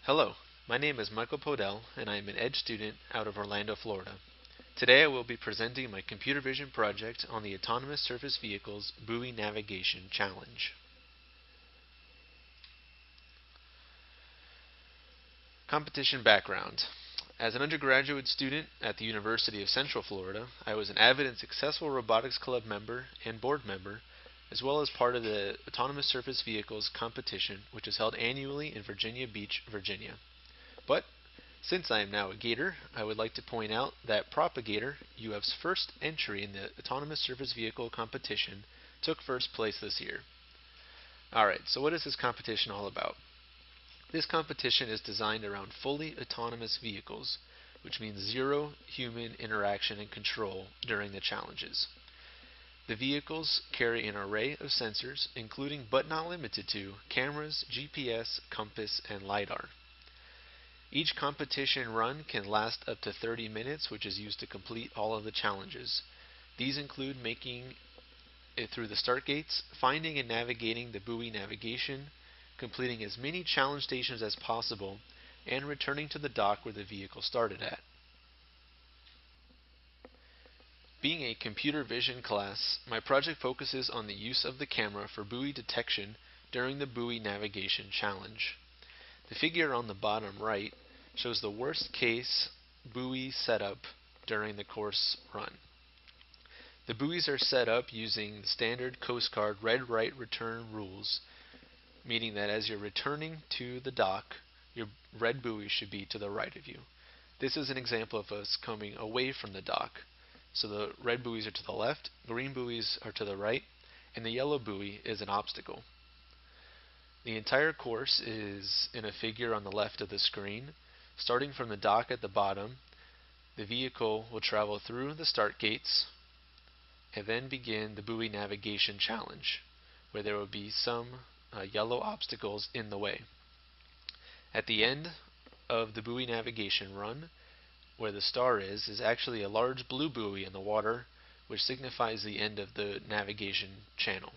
Hello, my name is Michael Podel, and I am an Edge student out of Orlando, Florida. Today I will be presenting my computer vision project on the Autonomous Surface Vehicles Buoy Navigation Challenge. Competition background. As an undergraduate student at the University of Central Florida, I was an avid and successful robotics club member and board member, as well as part of the Autonomous Surface Vehicles competition, which is held annually in Virginia Beach, Virginia. But since I am now a Gator, I would like to point out that Propagator, UF's first entry in the Autonomous Surface Vehicle competition, took first place this year. Alright, so what is this competition all about? This competition is designed around fully autonomous vehicles, which means zero human interaction and control during the challenges. The vehicles carry an array of sensors, including but not limited to cameras, GPS, compass, and LiDAR. Each competition run can last up to 30 minutes, which is used to complete all of the challenges. These include making it through the start gates, finding and navigating the buoy navigation, completing as many challenge stations as possible, and returning to the dock where the vehicle started at. Being a computer vision class, my project focuses on the use of the camera for buoy detection during the buoy navigation challenge. The figure on the bottom right shows the worst case buoy setup during the course run. The buoys are set up using the standard Coast Guard red right return rules, meaning that as you're returning to the dock, your red buoy should be to the right of you. This is an example of us coming away from the dock. So the red buoys are to the left, green buoys are to the right, and the yellow buoy is an obstacle. The entire course is in a figure on the left of the screen. Starting from the dock at the bottom, the vehicle will travel through the start gates and then begin the buoy navigation challenge, where there will be some yellow obstacles in the way. At the end of the buoy navigation run, where the star is actually a large blue buoy in the water, which signifies the end of the navigation channel.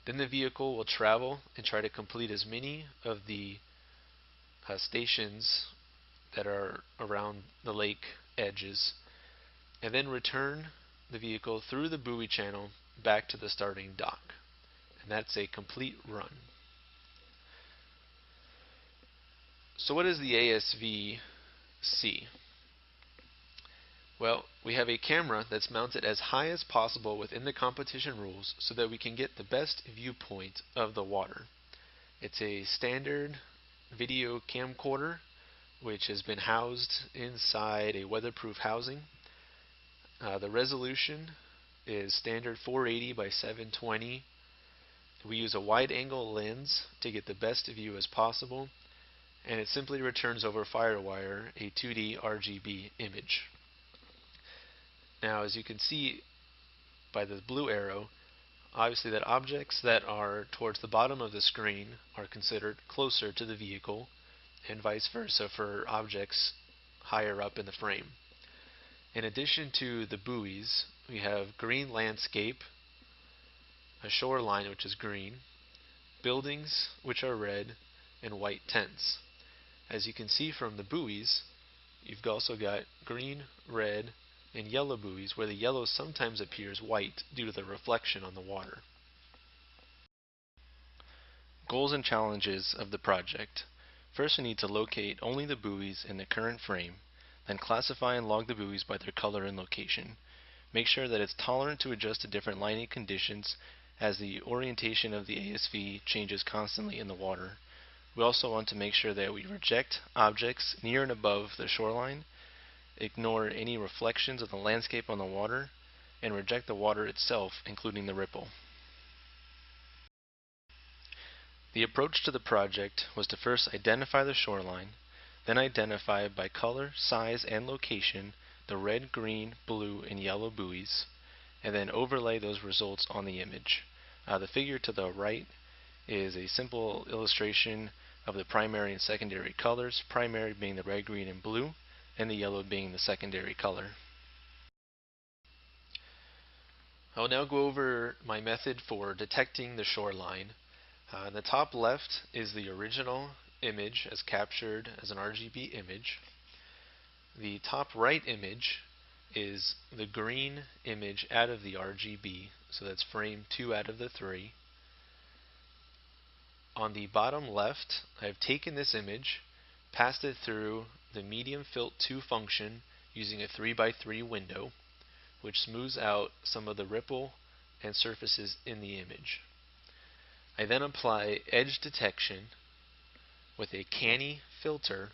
Then the vehicle will travel and try to complete as many of the stations that are around the lake edges, and then return the vehicle through the buoy channel back to the starting dock. And that's a complete run. So what does the ASV see? Well, we have a camera that's mounted as high as possible within the competition rules so that we can get the best viewpoint of the water. It's a standard video camcorder which has been housed inside a weatherproof housing. The resolution is standard 480 by 720. We use a wide angle lens to get the best view as possible, and it simply returns over FireWire a 2D RGB image. Now, as you can see by the blue arrow, obviously that objects that are towards the bottom of the screen are considered closer to the vehicle, and vice versa for objects higher up in the frame. In addition to the buoys, we have green landscape, a shoreline which is green, buildings which are red, and white tents. As you can see from the buoys, you've also got green, red, and yellow buoys, where the yellow sometimes appears white due to the reflection on the water. Goals and challenges of the project. First, we need to locate only the buoys in the current frame, then classify and log the buoys by their color and location. Make sure that it's tolerant to adjust to different lighting conditions, as the orientation of the ASV changes constantly in the water. We also want to make sure that we reject objects near and above the shoreline, ignore any reflections of the landscape on the water, and reject the water itself, including the ripple. The approach to the project was to first identify the shoreline, then identify by color, size, and location the red, green, blue, and yellow buoys, and then overlay those results on the image. The figure to the right is a simple illustration of the primary and secondary colors, primary being the red, green, and blue, and the yellow being the secondary color. I will now go over my method for detecting the shoreline. In the top left is the original image as captured as an RGB image. The top right image is the green image out of the RGB, so that's frame 2 out of the 3. On the bottom left, I've taken this image, passed it through the medium fill 2 function using a 3x3 window, which smooths out some of the ripple and surfaces in the image. I then apply edge detection with a canny filter.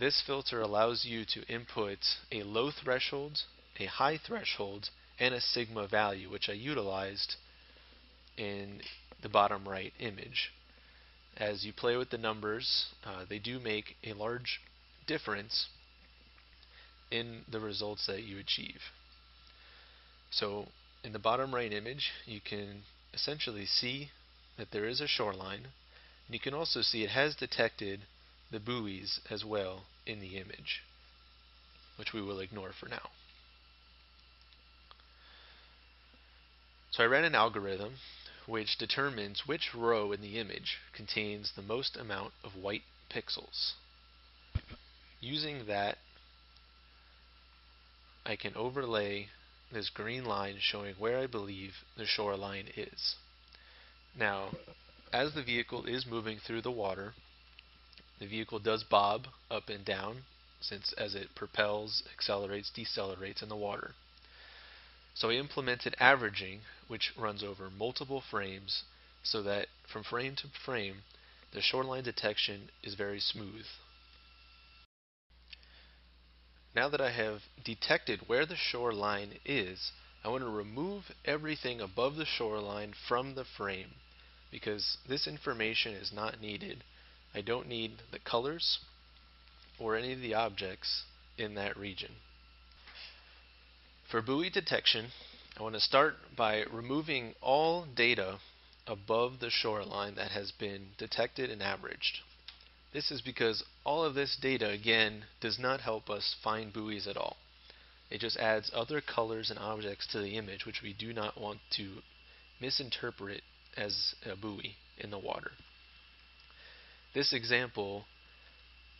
This filter allows you to input a low threshold, a high threshold, and a sigma value, which I utilized in the bottom right image. As you play with the numbers, they do make a large difference in the results that you achieve. So in the bottom right image, you can essentially see that there is a shoreline, and you can also see it has detected the buoys as well in the image, which we will ignore for now. So I ran an algorithm which determines which row in the image contains the most amount of white pixels. Using that, I can overlay this green line showing where I believe the shoreline is. Now, as the vehicle is moving through the water, the vehicle does bob up and down as it propels, accelerates, decelerates in the water. So I implemented averaging, which runs over multiple frames, so that from frame to frame, the shoreline detection is very smooth. Now that I have detected where the shoreline is, I want to remove everything above the shoreline from the frame, because this information is not needed. I don't need the colors or any of the objects in that region. For buoy detection, I want to start by removing all data above the shoreline that has been detected and averaged. This is because all of this data, again, does not help us find buoys at all. It just adds other colors and objects to the image, which we do not want to misinterpret as a buoy in the water. This example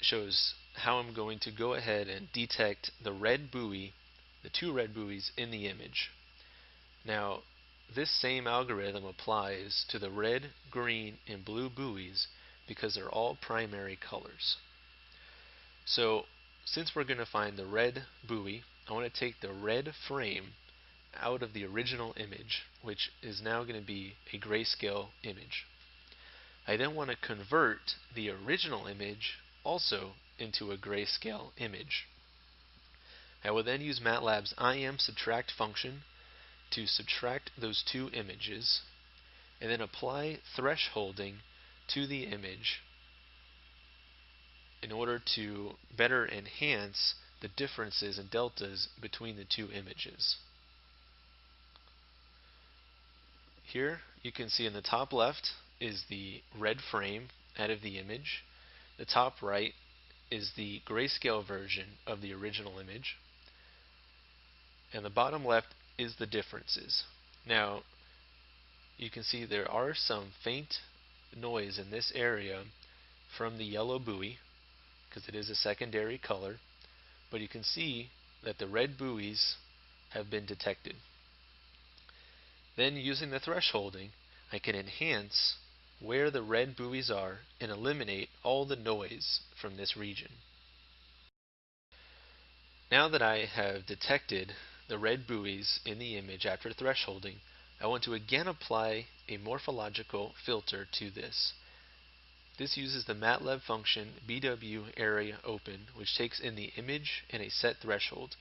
shows how I'm going to go ahead and detect the red buoy, the 2 red buoys in the image. Now, this same algorithm applies to the red, green, and blue buoys because they're all primary colors. So, since we're going to find the red buoy, I want to take the red frame out of the original image, which is now going to be a grayscale image. I then want to convert the original image also into a grayscale image. I will then use MATLAB's IM_subtract function to subtract those 2 images, and then apply thresholding to the image in order to better enhance the differences and deltas between the 2 images. Here you can see in the top left is the red frame out of the image. The top right is the grayscale version of the original image. And the bottom left is the differences. Now, you can see there are some faint noise in this area from the yellow buoy, because it is a secondary color, but you can see that the red buoys have been detected. Then, using the thresholding, I can enhance where the red buoys are and eliminate all the noise from this region. Now that I have detected the red buoys in the image after thresholding, I want to again apply a morphological filter to this. This uses the MATLAB function BW_area_open, which takes in the image and a set threshold.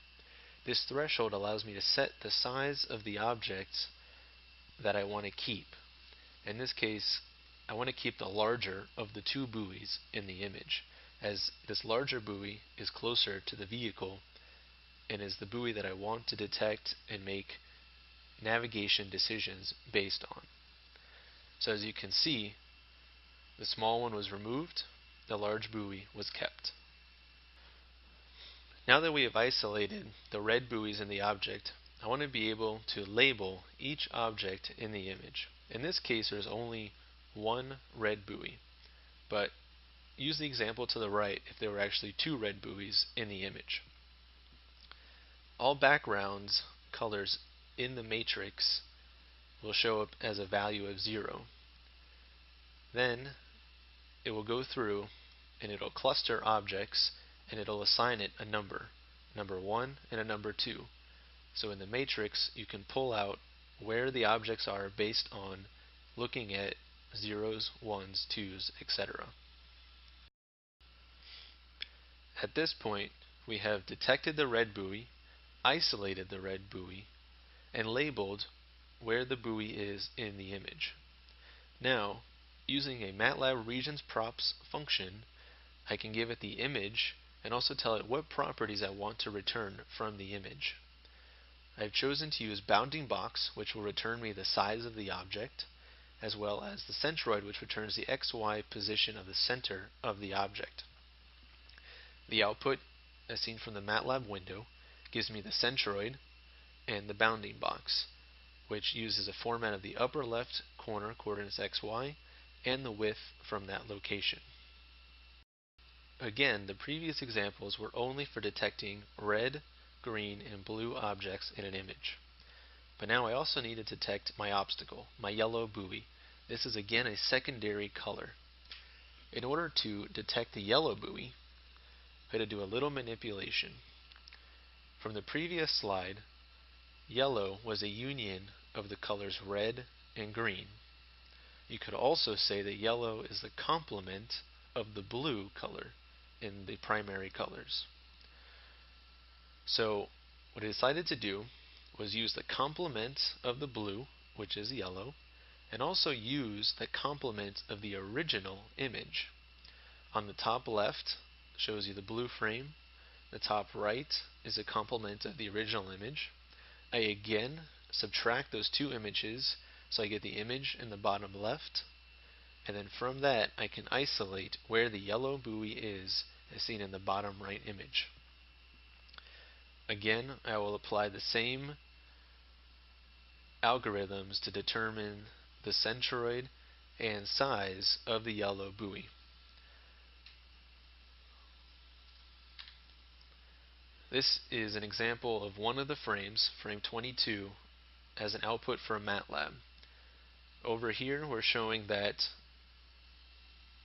This threshold allows me to set the size of the objects that I want to keep. In this case, I want to keep the larger of the 2 buoys in the image, as this larger buoy is closer to the vehicle and is the buoy that I want to detect and make navigation decisions based on. So as you can see, the small one was removed, the large buoy was kept. Now that we have isolated the red buoys in the object, I want to be able to label each object in the image. In this case, there's only 1 red buoy, but use the example to the right if there were actually two red buoys in the image. All background colors in the matrix will show up as a value of 0. Then it will go through and it'll cluster objects and it'll assign it a number 1 and a number 2. So in the matrix you can pull out where the objects are based on looking at 0s, 1s, 2s, etc. At this point we have detected the red buoy, isolated the red buoy, and labeled where the buoy is in the image. Now, using a MATLAB regions props function, I can give it the image and also tell it what properties I want to return from the image. I've chosen to use bounding box, which will return me the size of the object, as well as the centroid, which returns the XY position of the center of the object. The output, as seen from the MATLAB window, gives me the centroid and the bounding box, which uses a format of the upper left corner coordinates XY and the width from that location. Again, the previous examples were only for detecting red, green, and blue objects in an image. But now I also need to detect my obstacle, my yellow buoy. This is again a secondary color. In order to detect the yellow buoy, I had to do a little manipulation. From the previous slide, yellow was a union of the colors red and green. You could also say that yellow is the complement of the blue color in the primary colors. So what I decided to do was use the complement of the blue, which is yellow, and also use the complement of the original image. On the top left shows you the blue frame. The top right is a complement of the original image. I again subtract those two images so I get the image in the bottom left, and then from that I can isolate where the yellow buoy is as seen in the bottom right image. Again, I will apply the same algorithms to determine the centroid and size of the yellow buoy. This is an example of one of the frames, frame 22, as an output from MATLAB. Over here we're showing that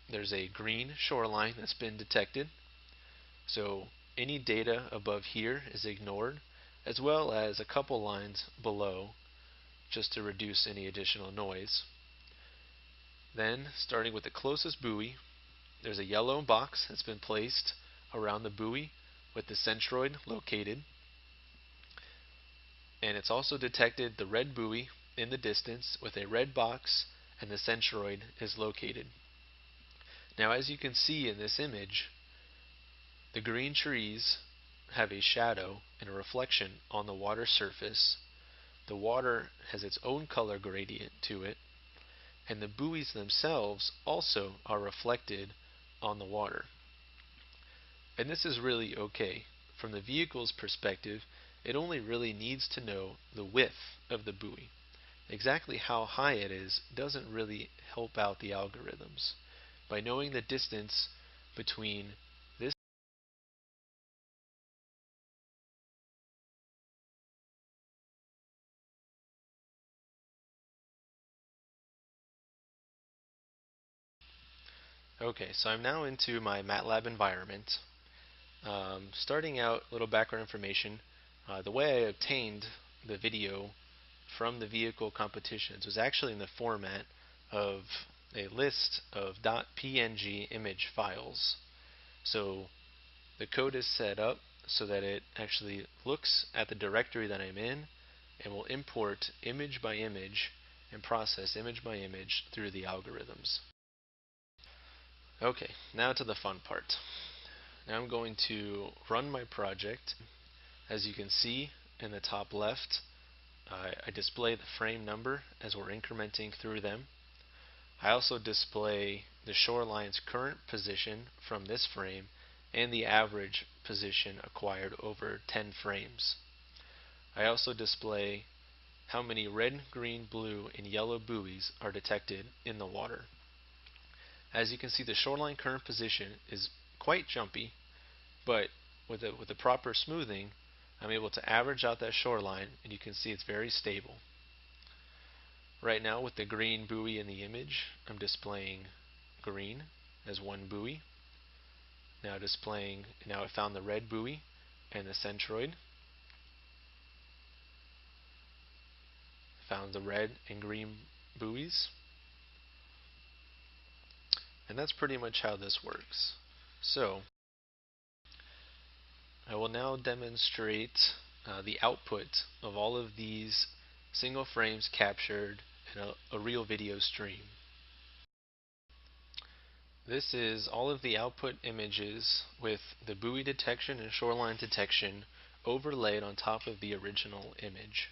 there's a green shoreline that's been detected. So any data above here is ignored, as well as a couple lines below, just to reduce any additional noise. Then, starting with the closest buoy, there's a yellow box that's been placed around the buoy with the centroid located. And it's also detected the red buoy in the distance with a red box, and the centroid is located. Now, as you can see in this image, the green trees have a shadow and a reflection on the water surface. The water has its own color gradient to it, and the buoys themselves also are reflected on the water. And this is really okay. From the vehicle's perspective, it only really needs to know the width of the buoy. Exactly how high it is doesn't really help out the algorithms. By knowing the distance between this Okay, so I'm now into my MATLAB environment. Starting out, a little background information. The way I obtained the video from the vehicle competitions was actually in the format of a list of .png image files. So the code is set up so that it actually looks at the directory that I'm in and will import image by image and process image by image through the algorithms. Okay, now to the fun part. Now I'm going to run my project. As you can see in the top left, I display the frame number as we're incrementing through them. I also display the shoreline's current position from this frame and the average position acquired over 10 frames. I also display how many red, green, blue, and yellow buoys are detected in the water. As you can see, the shoreline current position is quite jumpy, but with the proper smoothing, I'm able to average out that shoreline, and you can see it's very stable. Right now, with the green buoy in the image, I'm displaying green as one buoy. Now I found the red buoy and the centroid. Found the red and green buoys. And that's pretty much how this works. So, I will now demonstrate the output of all of these single frames captured in a real video stream. This is all of the output images with the buoy detection and shoreline detection overlaid on top of the original image.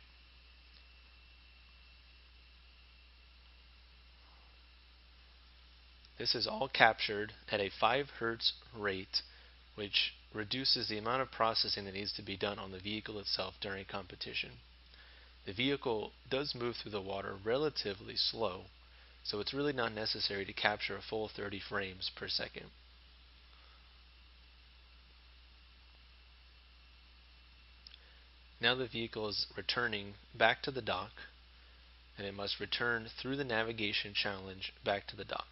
This is all captured at a 5 Hz rate, which reduces the amount of processing that needs to be done on the vehicle itself during competition. The vehicle does move through the water relatively slow, so it's really not necessary to capture a full 30 frames per second. Now the vehicle is returning back to the dock, and it must return through the navigation challenge back to the dock.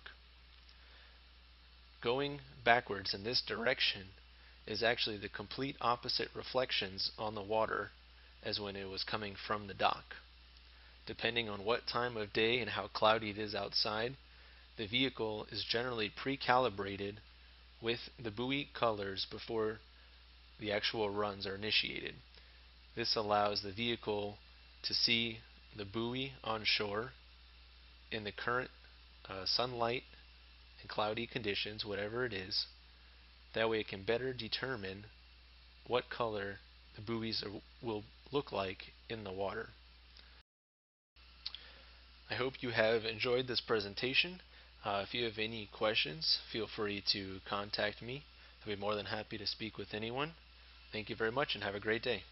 Going backwards in this direction is actually the complete opposite reflections on the water as when it was coming from the dock. Depending on what time of day and how cloudy it is outside, the vehicle is generally pre-calibrated with the buoy colors before the actual runs are initiated. This allows the vehicle to see the buoy on shore in the current sunlight and cloudy conditions, whatever it is. That way it can better determine what color the buoys will look like in the water. I hope you have enjoyed this presentation. If you have any questions, feel free to contact me. I'll be more than happy to speak with anyone. Thank you very much and have a great day.